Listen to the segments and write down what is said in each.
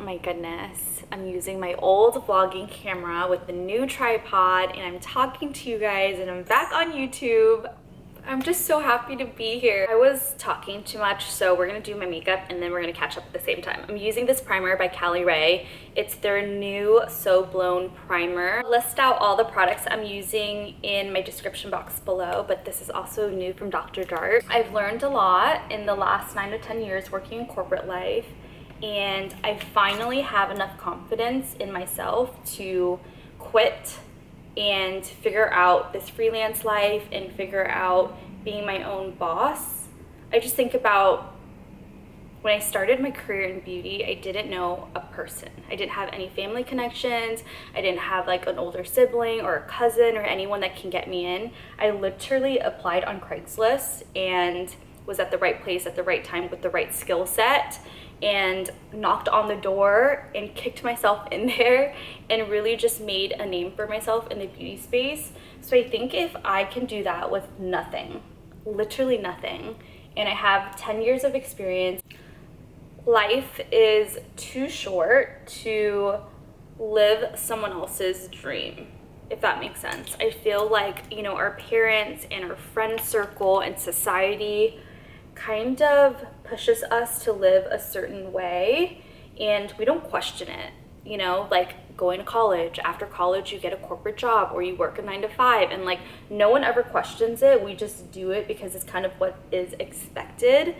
my goodness. I'm using my old vlogging camera with the new tripod and I'm talking to you guys and I'm back on YouTube. I'm just so happy to be here. I was talking too much, so we're gonna do my makeup and then we're gonna catch up at the same time. I'm using this primer by Cali Ray. It's their new So Blown primer. I'll list out all the products I'm using in my description box below, but this is also new from Dr. Dart. I've learned a lot in the last 9 to 10 years working in corporate life, and I finally have enough confidence in myself to quit and figure out this freelance life and figure out being my own boss. I just think about when I started my career in beauty, I didn't know a person. I didn't have any family connections. I didn't have like an older sibling or a cousin or anyone that can get me in. I literally applied on Craigslist and was at the right place at the right time with the right skill set, and knocked on the door and kicked myself in there and really just made a name for myself in the beauty space. So I think if I can do that with nothing, literally nothing, and I have 10 years of experience, life is too short to live someone else's dream, if that makes sense. I feel like, you know, our parents and our friend circle and society kind of pushes us to live a certain way and we don't question it. You know, like going to college, after college you get a corporate job or you work a 9 to 5, and like no one ever questions it. We just do it because it's kind of what is expected.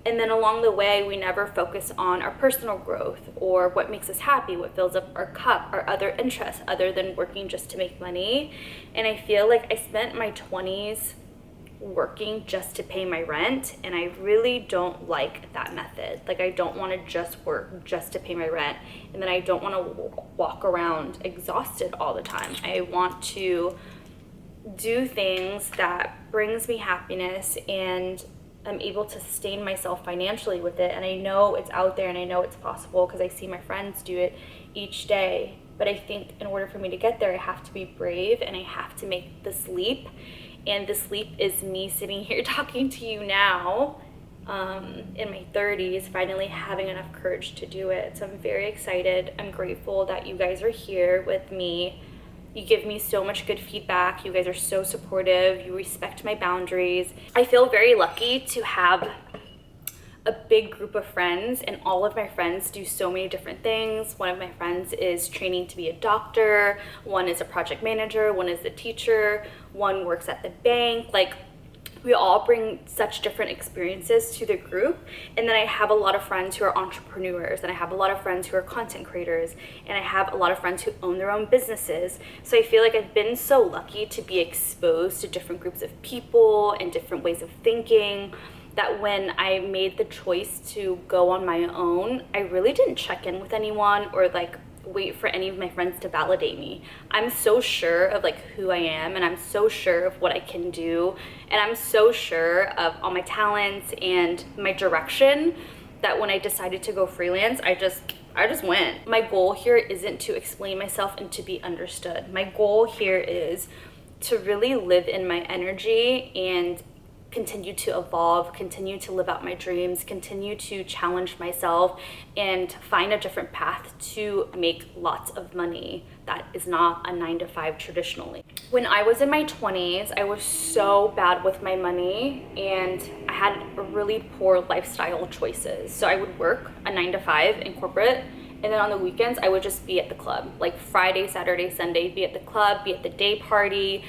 And then along the way, we never focus on our personal growth or what makes us happy, what fills up our cup, our other interests other than working just to make money. And I feel like I spent my 20s working just to pay my rent, and I really don't like that method. Like, I don't want to just work just to pay my rent, and then I don't want to walk around exhausted all the time. I want to do things that brings me happiness and I'm able to sustain myself financially with it. And I know it's out there and I know it's possible because I see my friends do it each day. But I think in order for me to get there, I have to be brave and I have to make this leap. And this leap is me sitting here talking to you now in my 30s, finally having enough courage to do it. So I'm very excited. I'm grateful that you guys are here with me. You give me so much good feedback. You guys are so supportive. You respect my boundaries. I feel very lucky to have a big group of friends, and all of my friends do so many different things. One of my friends is training to be a doctor, one is a project manager, one is a teacher, one works at the bank. Like, we all bring such different experiences to the group. And then I have a lot of friends who are entrepreneurs, and I have a lot of friends who are content creators, and I have a lot of friends who own their own businesses. So I feel like I've been so lucky to be exposed to different groups of people and different ways of thinking, that when I made the choice to go on my own, I really didn't check in with anyone or like wait for any of my friends to validate me. I'm so sure of like who I am, and I'm so sure of what I can do, and I'm so sure of all my talents and my direction, that when I decided to go freelance, I just went. My goal here isn't to explain myself and to be understood. My goal here is to really live in my energy and continue to evolve, continue to live out my dreams, continue to challenge myself, and find a different path to make lots of money that is not a 9 to 5 traditionally. When I was in my 20s, I was so bad with my money and I had really poor lifestyle choices. So I would work a 9 to 5 in corporate, and then on the weekends, I would just be at the club. Like Friday, Saturday, Sunday, be at the club, be at the day party,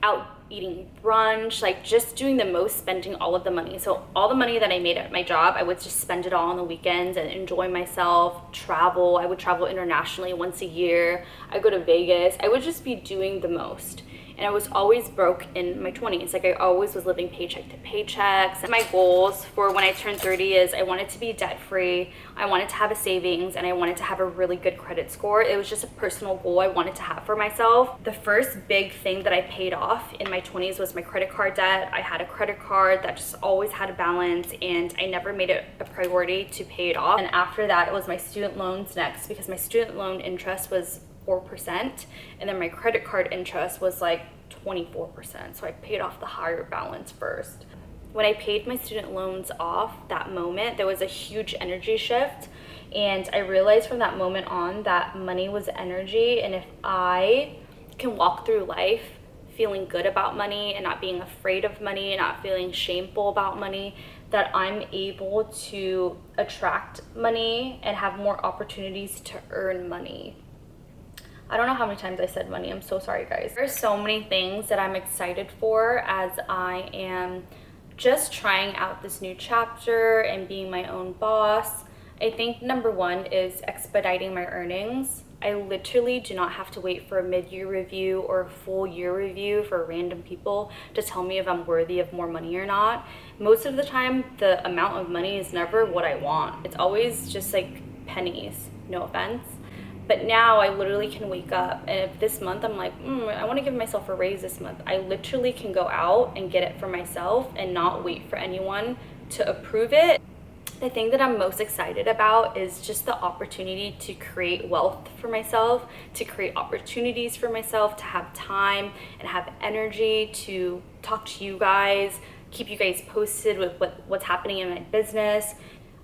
out eating brunch, like just doing the most, spending all of the money. So all the money that I made at my job, I would just spend it all on the weekends and enjoy myself, travel. I would travel internationally once a year. I go to Vegas. I would just be doing the most. And I was always broke in my 20s. Like, I always was living paycheck to paychecks. And my goals for when I turned 30 is I wanted to be debt free, I wanted to have a savings, and I wanted to have a really good credit score. It was just a personal goal I wanted to have for myself. The first big thing that I paid off in my 20s was my credit card debt. I had a credit card that just always had a balance, and I never made it a priority to pay it off. And after that, it was my student loans next, because my student loan interest was 4%, and then my credit card interest was like 24%. So I paid off the higher balance first. When I paid my student loans off, that moment, there was a huge energy shift, And I realized from that moment on that money was energy, and if I can walk through life feeling good about money and not being afraid of money and not feeling shameful about money, that I'm able to attract money and have more opportunities to earn money. I don't know how many times I said money. I'm so sorry, guys. There's so many things that I'm excited for as I am just trying out this new chapter and being my own boss. I think number one is expediting my earnings. I literally do not have to wait for a mid-year review or a full year review for random people to tell me if I'm worthy of more money or not. Most of the time, the amount of money is never what I want. It's always just like pennies, no offense. But now I literally can wake up, and if this month I'm like, I want to give myself a raise this month, I literally can go out and get it for myself and not wait for anyone to approve it. The thing that I'm most excited about is just the opportunity to create wealth for myself, to create opportunities for myself, to have time and have energy to talk to you guys, keep you guys posted with what's happening in my business.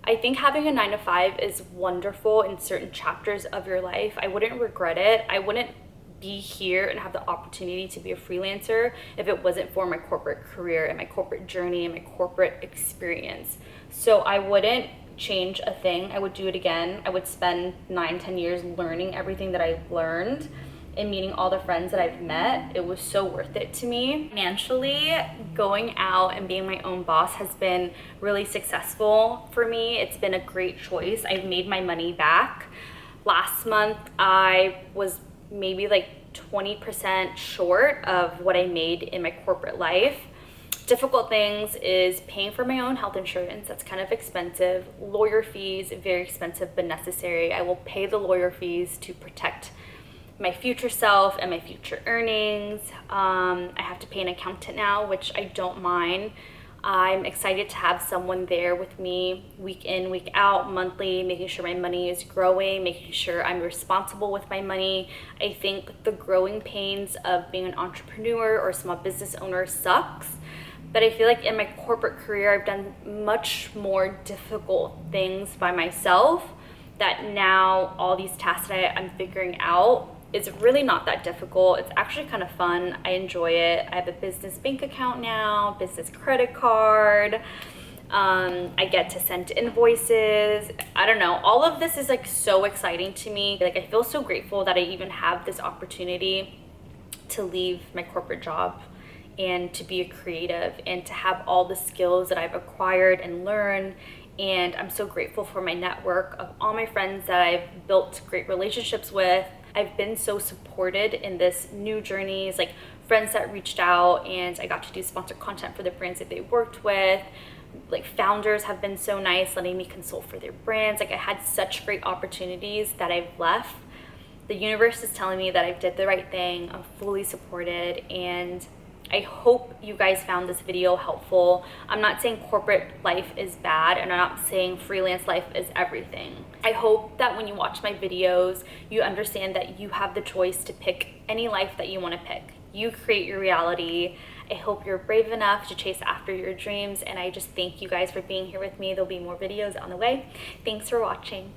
I think having a 9-to-5 is wonderful in certain chapters of your life. I wouldn't regret it. I wouldn't be here and have the opportunity to be a freelancer if it wasn't for my corporate career and my corporate journey and my corporate experience. So I wouldn't change a thing. I would do it again. I would spend 9-10 years learning everything that I've learned and meeting all the friends that I've met. It was so worth it to me. Financially, going out and being my own boss has been really successful for me. It's been a great choice. I've made my money back. Last month, I was maybe like 20% short of what I made in my corporate life. Difficult things is paying for my own health insurance. That's kind of expensive. Lawyer fees, very expensive but necessary. I will pay the lawyer fees to protect my future self and my future earnings. I have to pay an accountant now, which I don't mind. I'm excited to have someone there with me week in, week out, monthly, making sure my money is growing, making sure I'm responsible with my money. I think the growing pains of being an entrepreneur or a small business owner sucks, but I feel like in my corporate career, I've done much more difficult things by myself that now all these tasks that I'm figuring out, it's really not that difficult. It's actually kind of fun. I enjoy it. I have a business bank account now, business credit card. I get to send invoices. I don't know. All of this is like so exciting to me. Like I feel so grateful that I even have this opportunity to leave my corporate job and to be a creative and to have all the skills that I've acquired and learned. And I'm so grateful for my network of all my friends that I've built great relationships with. I've been so supported in this new journeys, like friends that reached out and I got to do sponsored content for the brands that they worked with. Like founders have been so nice, letting me consult for their brands. Like I had such great opportunities that I've left. The universe is telling me that I did the right thing. I'm fully supported, and I hope you guys found this video helpful. I'm not saying corporate life is bad, and I'm not saying freelance life is everything. I hope that when you watch my videos, you understand that you have the choice to pick any life that you want to pick. You create your reality. I hope you're brave enough to chase after your dreams, and I just thank you guys for being here with me. There'll be more videos on the way. Thanks for watching.